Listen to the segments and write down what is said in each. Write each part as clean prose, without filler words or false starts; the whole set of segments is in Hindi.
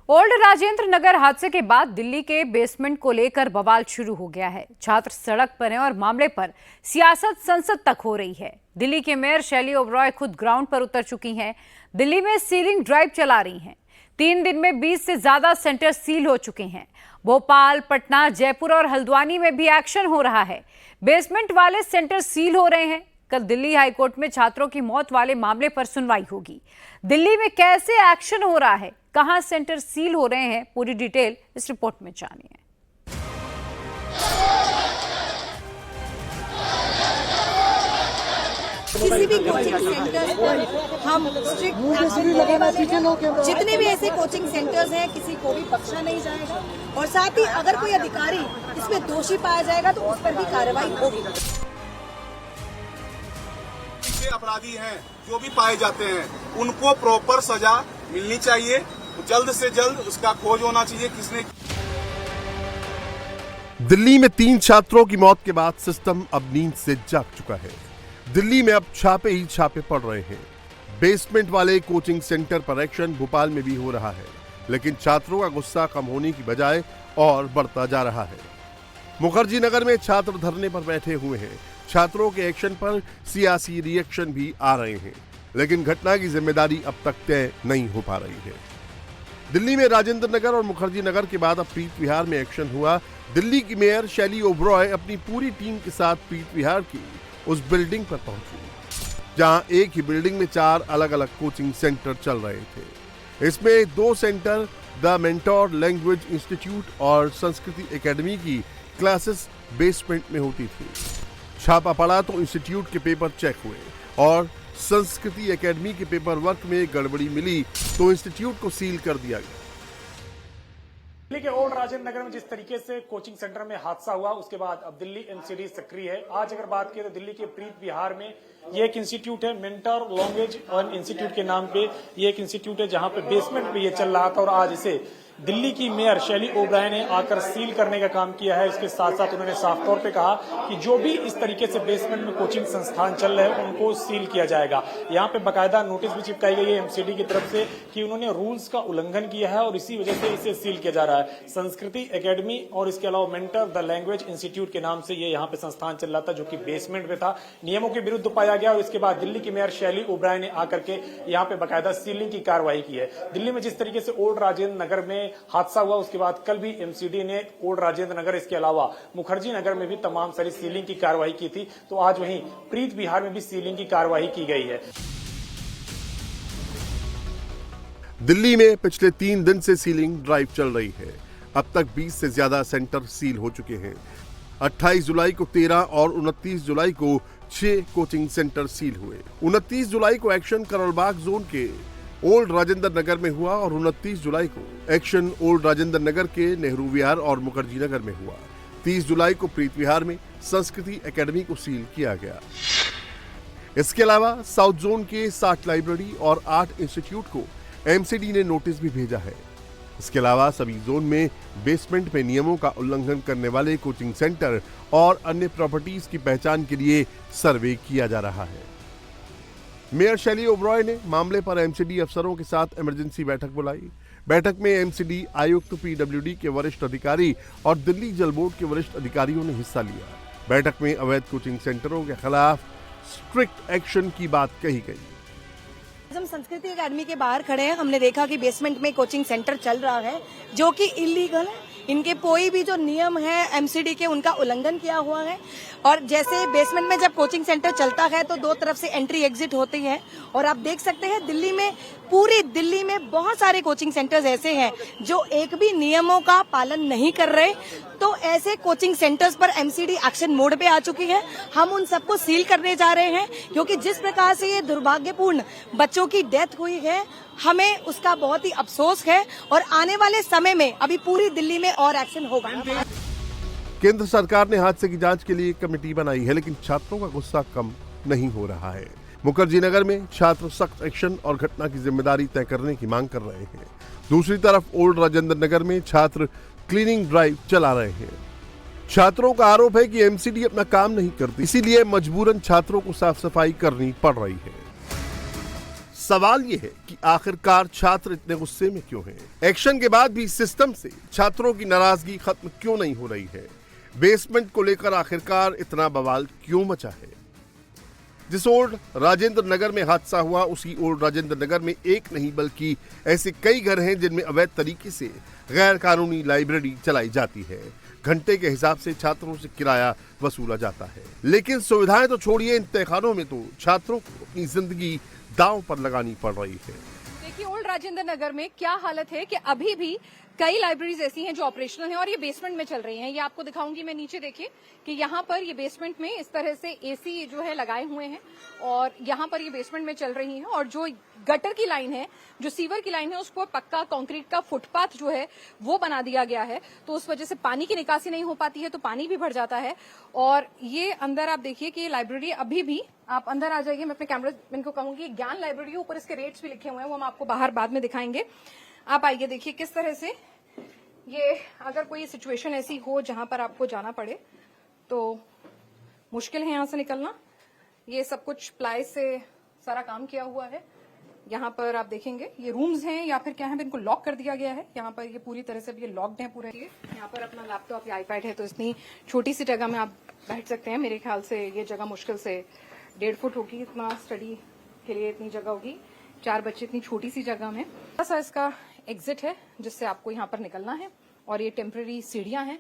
ओल्ड राजेंद्र नगर हादसे के बाद दिल्ली के बेसमेंट को लेकर बवाल शुरू हो गया है। छात्र सड़क पर हैं और मामले पर सियासत संसद तक हो रही है। दिल्ली के मेयर शैली ओबरॉय खुद ग्राउंड पर उतर चुकी हैं। दिल्ली में सीलिंग ड्राइव चला रही हैं। 3 दिन में 20 से ज्यादा सेंटर सील हो चुके हैं। भोपाल, पटना, जयपुर और हल्द्वानी में भी एक्शन हो रहा है। बेसमेंट वाले सेंटर सील हो रहे हैं। कल दिल्ली हाईकोर्ट में छात्रों की मौत वाले मामले पर सुनवाई होगी। दिल्ली में कैसे एक्शन हो रहा है, कहां सेंटर सील हो रहे हैं, पूरी डिटेल इस रिपोर्ट में जानिए। किसी भी कोचिंग सेंटर पर हम स्ट्रिक्ट एक्शन लेने वाले हैं। जितने भी ऐसे कोचिंग सेंटर्स हैं, किसी को भी बख्शा नहीं जाएगा और साथ ही अगर कोई अधिकारी इसमें दोषी पाया जाएगा तो उस पर भी कार्रवाई होगी। अपराधी हैं जो भी पाए जाते हैं उनको प्रॉपर सजा मिलनी चाहिए। जल्द से जल्द उसका खोज होना चाहिए किसने। दिल्ली में 3 छात्रों की मौत के बाद सिस्टम अब नींद से जाग चुका है। दिल्ली में अब छापे ही छापे पड़ रहे हैं। बेसमेंट वाले कोचिंग सेंटर पर एक्शन भोपाल में भी हो रहा है, लेकिन छात्रों का गुस्सा कम होने की बजाय और बढ़ता जा रहा है। मुखर्जी नगर में छात्र धरने पर बैठे हुए हैं। छात्रों के एक्शन पर सियासी रिएक्शन भी आ रहे हैं, लेकिन घटना की जिम्मेदारी अब तक तय नहीं हो पा रही है। दिल्ली में राजेंद्र नगर और मुखर्जी नगर के बाद अब प्रीत विहार में एक्शन हुआ। दिल्ली की मेयर शैली ओबरॉय अपनी पूरी टीम के साथ प्रीत विहार की उस बिल्डिंग पर पहुंची जहां एक ही बिल्डिंग में 4 अलग अलग कोचिंग सेंटर चल रहे थे। इसमें 2 centre the mentor language institute और संस्कृति एकेडमी की क्लासेस बेसमेंट में होती थी। छापा पड़ा तो इंस्टीट्यूट के पेपर चेक हुए और संस्कृति एकेडमी के पेपर वर्क में गड़बड़ी मिली तो इंस्टीट्यूट को सील कर दिया गया। दिल्ली के ओल्ड राजेंद्र नगर में जिस तरीके से कोचिंग सेंटर में हादसा हुआ, उसके बाद अब दिल्ली एमसीडी सक्रिय है। आज अगर बात करें तो दिल्ली के प्रीत विहार में ये एक इंस्टीट्यूट है, मेंटर लैंग्वेज और इंस्टीट्यूट के नाम पे ये एक इंस्टीट्यूट है जहां पे बेसमेंट पे ये चल रहा था और आज इसे दिल्ली की मेयर शैली ओबराय ने आकर सील करने का काम किया है। इसके साथ साथ उन्होंने साफ तौर पे कहा कि जो भी इस तरीके से बेसमेंट में कोचिंग संस्थान चल रहे हैं उनको सील किया जाएगा। यहाँ पे बाकायदा नोटिस भी चिपकाई गई है एमसीडी की तरफ से कि उन्होंने रूल्स का उल्लंघन किया है और इसी वजह से इसे सील किया जा रहा है। संस्कृति एकेडमी और इसके अलावा मेंटर द लैंग्वेज इंस्टीट्यूट के नाम से ये यहाँ पे संस्थान चल रहा था जो कि बेसमेंट में था, नियमों के विरुद्ध पाया गया और इसके बाद दिल्ली की मेयर शैली ओबराय ने आकर के यहाँ पे बाकायदा सीलिंग की कार्रवाई की है। दिल्ली में जिस तरीके से ओल्ड राजेंद्र नगर में हादसा हुआ उसके बाद कल भी एमसीडी ने ओल्ड राजेंद्र नगर, इसके अलावा मुखर्जी नगर में भी तमाम सारी सीलिंग की कार्रवाई की थी, तो आज वहीं प्रीत विहार में भी सीलिंग की कार्रवाई की गई है। दिल्ली में पिछले 3 दिन से सीलिंग ड्राइव चल रही है। अब तक 20 से ज्यादा सेंटर सील हो चुके हैं। 28 जुलाई को 13 और 29 जुलाई को 6 कोचिंग सेंटर सील हुए। 29 जुलाई को एक्शन करोलबाग जोन के ओल्ड राजेंद्र नगर में हुआ और 29 जुलाई को एक्शन ओल्ड राजेंद्र नगर के नेहरू विहार और मुखर्जी नगर में हुआ। 30 जुलाई को प्रीत विहार में संस्कृति एकेडमी को सील किया गया। इसके अलावा साउथ जोन के 60 लाइब्रेरी और 8 इंस्टीट्यूट को एमसीडी ने नोटिस भी भेजा है। इसके अलावा सभी जोन में बेसमेंट में नियमों का उल्लंघन करने वाले कोचिंग सेंटर और अन्य प्रॉपर्टीज की पहचान के लिए सर्वे किया जा रहा है। मेयर शैली ओबरॉय ने मामले पर एमसीडी अफसरों के साथ इमरजेंसी बैठक बुलाई। बैठक में एमसीडी आयुक्त, पीडब्ल्यूडी के वरिष्ठ अधिकारी और दिल्ली जल बोर्ड के वरिष्ठ अधिकारियों ने हिस्सा लिया। बैठक में अवैध कोचिंग सेंटरों के खिलाफ स्ट्रिक्ट एक्शन की बात कही गई। हम संस्कृति एकेडमी के बाहर खड़े हैं। हमने देखा कि बेसमेंट में कोचिंग सेंटर चल रहा है जो कि इलीगल है। इनके कोई भी जो नियम है एमसीडी के उनका उल्लंघन किया हुआ है। और जैसे बेसमेंट में जब कोचिंग सेंटर चलता है तो 2 तरफ से एंट्री एग्जिट होती है और आप देख सकते हैं दिल्ली में, पूरी दिल्ली में बहुत सारे कोचिंग सेंटर्स ऐसे हैं जो एक भी नियमों का पालन नहीं कर रहे। तो ऐसे कोचिंग सेंटर्स पर एमसीडी एक्शन मोड पे आ चुकी है। हम उन सबको सील करने जा रहे हैं क्योंकि जिस प्रकार से ये दुर्भाग्यपूर्ण बच्चों की डेथ हुई है, हमें उसका बहुत ही अफसोस है और आने वाले समय में अभी पूरी दिल्ली में और एक्शन होगा। केंद्र सरकार ने हादसे की जांच के लिए एक कमेटी बनाई है, लेकिन छात्रों का गुस्सा कम नहीं हो रहा है। मुखर्जी नगर में छात्र सख्त एक्शन और घटना की जिम्मेदारी तय करने की मांग कर रहे हैं। दूसरी तरफ ओल्ड राजेंद्र नगर में छात्र क्लीनिंग ड्राइव चला रहे हैं। छात्रों का आरोप है कि एमसीडी अपना काम नहीं करती, इसीलिए मजबूरन छात्रों को साफ सफाई करनी पड़ रही है। सवाल ये है कि आखिरकार छात्र इतने गुस्से में क्यों हैं? एक्शन के बाद भी सिस्टम से छात्रों की नाराजगी खत्म क्यों नहीं हो रही है? बेसमेंट को लेकर आखिरकार इतना बवाल क्यों मचा है? जिस ओल्ड राजेंद्र नगर में हादसा हुआ, उसी ओल्ड राजेंद्र नगर में एक नहीं बल्कि ऐसे कई घर हैं जिनमें अवैध तरीके से गैर कानूनी लाइब्रेरी चलाई जाती है। घंटे के हिसाब से छात्रों से किराया वसूला जाता है, लेकिन सुविधाएं तो छोड़िए, इन तहखानों में तो छात्रों को अपनी जिंदगी दांव पर लगानी पड़ रही है। देखिए, ओल्ड राजेंद्र नगर में क्या हालत है कि अभी भी कई लाइब्रेरीज ऐसी हैं जो ऑपरेशनल हैं और ये बेसमेंट में चल रही हैं। ये आपको दिखाऊंगी मैं, नीचे देखिए कि यहाँ पर ये बेसमेंट में इस तरह से एसी जो है लगाए हुए हैं और यहाँ पर ये बेसमेंट में चल रही हैं। और जो गटर की लाइन है, जो सीवर की लाइन है, उसको पक्का कंक्रीट का फुटपाथ जो है वो बना दिया गया है, तो उस वजह से पानी की निकासी नहीं हो पाती है, तो पानी भी भर जाता है। और ये अंदर आप देखिए कि ये लाइब्रेरी अभी भी, आप अंदर आ जाइए, मैं अपने कैमरामैन को कहूंगी ज्ञान लाइब्रेरी, ऊपर इसके रेट्स भी लिखे हुए हैं, वो हम आपको बाहर बाद में दिखाएंगे। आप आइए, देखिए किस तरह से ये, अगर कोई सिचुएशन ऐसी हो जहां पर आपको जाना पड़े तो मुश्किल है यहां से निकलना। ये सब कुछ प्लाई से सारा काम किया हुआ है। यहाँ पर आप देखेंगे ये रूम्स हैं या फिर क्या है, इनको लॉक कर दिया गया है। यहाँ पर ये पूरी तरह से ये लॉक्ड है पूरे। यहाँ पर अपना लैपटॉप या आईपैड है, तो इतनी छोटी सी जगह में आप बैठ सकते हैं। मेरे ख्याल से ये जगह मुश्किल से 1.5 फुट होगी, इतना स्टडी के लिए इतनी जगह होगी। 4 बच्चे इतनी छोटी सी जगह में। ऐसा इसका एग्जिट है जिससे आपको यहाँ पर निकलना है, और ये टेम्पररी सीढ़ियां हैं,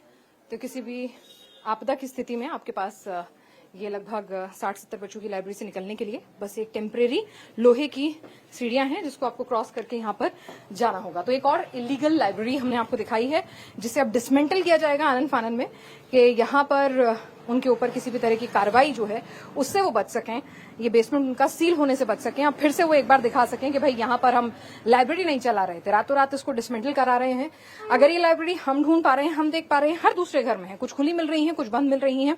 तो किसी भी आपदा की स्थिति में आपके पास ये लगभग 60-70 बच्चों की लाइब्रेरी से निकलने के लिए बस एक टेम्परेरी लोहे की सीढ़ियां हैं जिसको आपको क्रॉस करके यहाँ पर जाना होगा। तो एक और इलीगल लाइब्रेरी हमने आपको दिखाई है जिसे अब डिसमेंटल किया जाएगा आनन फानन में, कि यहाँ पर उनके ऊपर किसी भी तरह की कार्रवाई जो है उससे वो बच सकें, ये बेसमेंट उनका सील होने से बच सकें। अब फिर से वो एक बार दिखा सकें कि भाई यहाँ पर हम लाइब्रेरी नहीं चला रहे थे, रातों रात इसको डिसमेंटल करा रहे हैं। अगर ये लाइब्रेरी हम ढूंढ पा रहे हैं, हम देख पा रहे हैं, हर दूसरे घर में है, कुछ खुली मिल रही है, कुछ बंद मिल रही है,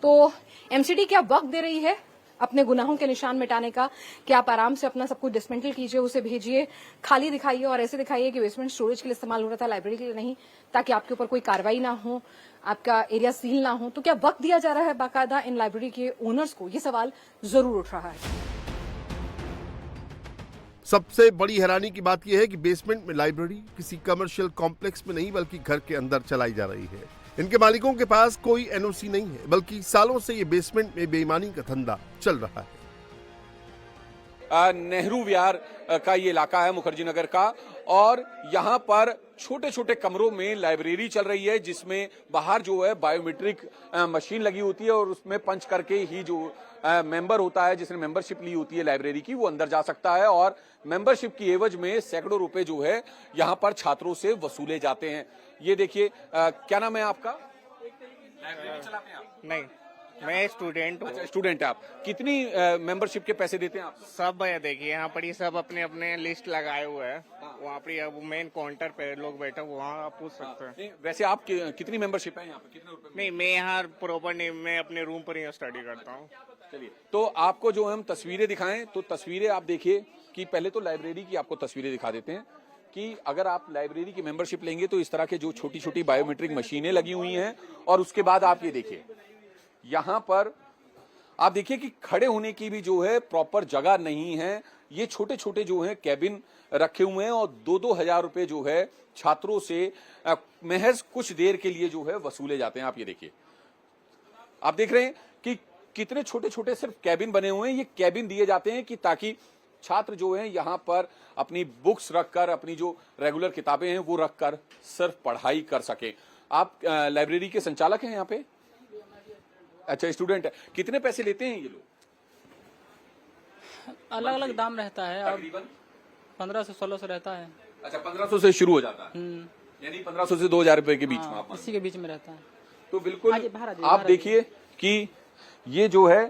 तो एमसीडी क्या वक्त दे रही है अपने गुनाहों के निशान मिटाने का कि आप आराम से अपना सब कुछ डिसमेंटल कीजिए, उसे भेजिए, खाली दिखाइए और ऐसे दिखाइए कि बेसमेंट स्टोरेज के लिए इस्तेमाल हो रहा था, लाइब्रेरी के लिए नहीं, ताकि आपके ऊपर कोई कार्रवाई ना हो, आपका एरिया सील ना हो। तो क्या वक्त दिया जा रहा है बाकायदा इन लाइब्रेरी के ओनर्स को? ये सवाल जरूर उठ रहा है। सबसे बड़ी हैरानी की बात यह है कि बेसमेंट में लाइब्रेरी किसी कमर्शियल कॉम्प्लेक्स में नहीं बल्कि घर के अंदर चलाई जा रही है। इनके मालिकों के पास कोई एनओसी नहीं है, बल्कि सालों से ये बेसमेंट में बेईमानी का धंधा चल रहा है। नेहरू विहार का ये इलाका है मुखर्जी नगर का, और यहाँ पर छोटे छोटे कमरों में लाइब्रेरी चल रही है, जिसमें बाहर जो है बायोमेट्रिक मशीन लगी होती है और उसमें पंच करके ही जो मेंबर होता है, जिसने मेंबरशिप ली होती है लाइब्रेरी की, वो अंदर जा सकता है। और मेंबरशिप की एवज में सैकड़ों रुपए जो है यहाँ पर छात्रों से वसूले जाते हैं। ये देखिए, क्या नाम है आपका? लाइब्रेरी चलाते हैं आप? नहीं, मैं स्टूडेंट हूँ। अच्छा, स्टूडेंट है आप। कितनी मेंबरशिप के पैसे देते हैं आप? सब देखिए यहाँ पर ये सब अपने अपने लिस्ट लगाए हुए हैं, वहाँ पर अब मेन काउंटर पे लोग बैठे, वहाँ आप पूछ सकते हैं। नहीं, वैसे आप कितनी मेंबरशिप है यहाँ पे? कितने रुपए? नहीं, मैं यहाँ प्रॉपर नहीं, मैं अपने रूम पर ही स्टडी करता हूँ। चलिए, तो आपको जो हम तस्वीरें दिखाएं, तो तस्वीरें आप देखिए कि पहले तो लाइब्रेरी की आपको तस्वीरें दिखा देते हैं कि अगर आप लाइब्रेरी की मेंबरशिप लेंगे तो इस तरह के जो छोटी छोटी बायोमेट्रिक मशीनें लगी हुई हैं, और उसके बाद आप ये देखिए यहाँ पर आप देखिए कि खड़े होने की भी जो है प्रॉपर जगह नहीं है। ये छोटे छोटे जो है कैबिन रखे हुए हैं और 2-2 हजार रुपए जो है छात्रों से महज कुछ देर के लिए जो है वसूले जाते हैं। आप ये देखिए, आप देख रहे हैं कि कितने छोटे छोटे सिर्फ कैबिन बने हुए हैं। ये कैबिन दिए जाते हैं कि ताकि छात्र जो हैं यहाँ पर अपनी बुक्स रखकर, अपनी जो रेगुलर किताबें हैं वो रखकर सिर्फ पढ़ाई कर सके। आप लाइब्रेरी के संचालक हैं यहाँ पे? अच्छा, स्टूडेंट है। कितने पैसे लेते हैं ये लोग? अलग अलग दाम रहता है, अब 1500-1600 रहता है। अच्छा, 1500 से शुरू हो जाता है, यानी 1500 से 2000 रुपए के बीच में आप? इसी के बीच में रहता है। तो बिल्कुल आप देखिए कि ये जो है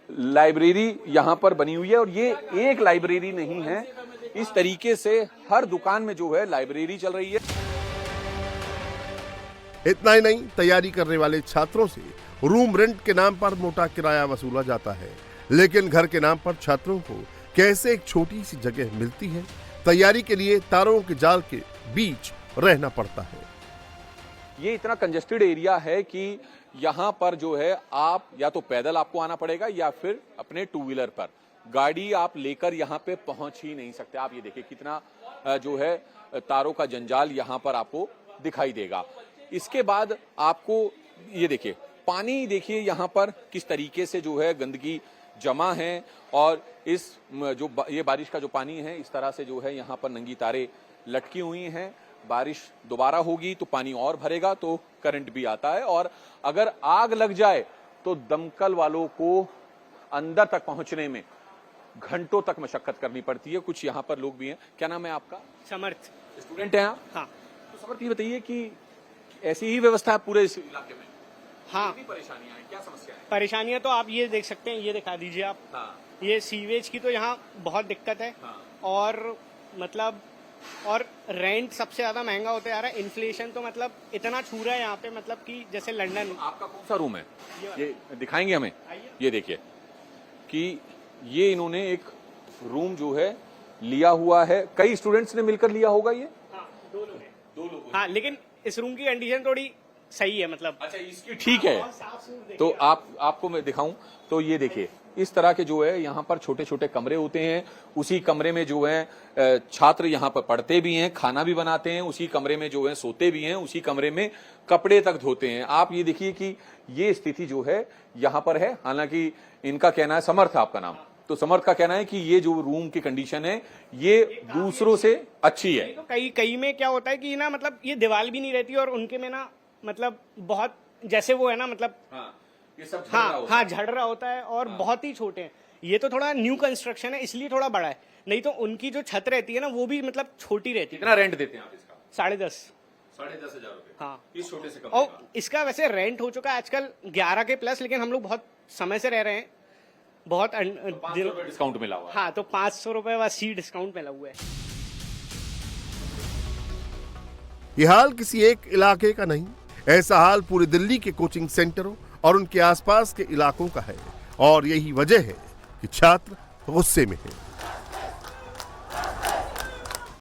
लाइब्रेरी यहाँ पर बनी हुई है, और ये एक लाइब्रेरी नहीं है, इस तरीके से हर दुकान में जो है लाइब्रेरी चल रही है। इतना ही नहीं, तैयारी करने वाले छात्रों से रूम रेंट के नाम पर मोटा किराया वसूला जाता है, लेकिन घर के नाम पर छात्रों को कैसे एक छोटी सी जगह मिलती है? तैयारी के लिए तारों के जाल के बीच रहना पड़ता है। ये इतना कंजेस्टेड एरिया है कि यहाँ पर जो है आप या तो पैदल आपको आना पड़ेगा या फिर अपने 2 व्हीलर पर। गाड़ी आप लेकर यहाँ पे पहुंच ही नहीं सकते। आप ये देखिए कितना जो है तारों का जंजाल यहाँ पर आपको दिखाई देगा। इसके बाद आपको ये देखिए पानी, देखिए यहाँ पर किस तरीके से जो है गंदगी जमा है और इस जो ये बारिश का जो पानी है इस तरह से जो है यहाँ पर नंगी तारें लटकी हुई हैं। बारिश दोबारा होगी तो पानी और भरेगा तो करंट भी आता है और अगर आग लग जाए तो दमकल वालों को अंदर तक पहुंचने में घंटों तक मशक्कत करनी पड़ती है। कुछ यहाँ पर लोग भी हैं। क्या नाम है आपका? समर्थ। स्टूडेंट हैं आप? हाँ। तो समर्थ, ये बताइए कि ऐसी ही व्यवस्था है पूरे इस इलाके में? हाँ, कितनी परेशानियां हैं, क्या समस्या है? परेशानियां तो आप ये देख सकते हैं, ये दिखा दीजिए आप। हाँ। ये सीवेज की तो यहाँ बहुत दिक्कत है। हाँ। और मतलब और रेंट सबसे ज्यादा महंगा होता जा रहा है। इन्फ्लेशन तो मतलब इतना छू रहा है यहाँ पे, मतलब कि जैसे लंदन। आपका कौन सा रूम है? ये दिखाएंगे हमें। ये देखिए कि ये इन्होंने एक रूम जो है लिया हुआ है। कई स्टूडेंट्स ने मिलकर लिया होगा ये? हाँ, दो लोग। हाँ, लेकिन इस रूम की कंडीशन थोड़ी सही है, मतलब अच्छा इसकी ठीक है। तो आपको मैं दिखाऊं तो ये देखिए इस तरह के जो है यहाँ पर छोटे छोटे कमरे होते हैं। उसी कमरे में जो है छात्र यहाँ पर पढ़ते भी हैं, खाना भी बनाते हैं, उसी कमरे में जो है सोते भी हैं, उसी कमरे में कपड़े तक धोते हैं। आप ये देखिए कि ये स्थिति जो है यहाँ पर है। हालांकि इनका कहना है, समर्थ आपका नाम, तो समर्थ का कहना है कि ये जो रूम की कंडीशन है ये दूसरों से अच्छी है। तो कई में क्या होता है कि ना मतलब ये दीवार भी नहीं रहती और उनके में ना मतलब बहुत जैसे वो है ना मतलब ये सब झड़ रहा होता है और बहुत ही छोटे हैं। ये तो थोड़ा न्यू कंस्ट्रक्शन है इसलिए थोड़ा बड़ा है, नहीं तो उनकी जो छत रहती है ना वो भी मतलब छोटी रहती है। कितना रेंट देते हैं आप इसका? 10.5 10,500 रुपए। हाँ, इस छोटे से कमरे और इसका वैसे रेंट हो चुका है आजकल 11 के प्लस, लेकिन हम लोग बहुत समय से रह रहे हैं, बहुत डिस्काउंट मिला हुआ है। हाँ, तो 500 रुपए वासी डिस्काउंट मिला हुआ है। यह हाल किसी एक इलाके का नहीं, ऐसा हाल पूरी दिल्ली के कोचिंग सेंटरों और उनके आसपास के इलाकों का है और यही वजह है कि छात्र गुस्से में हैं।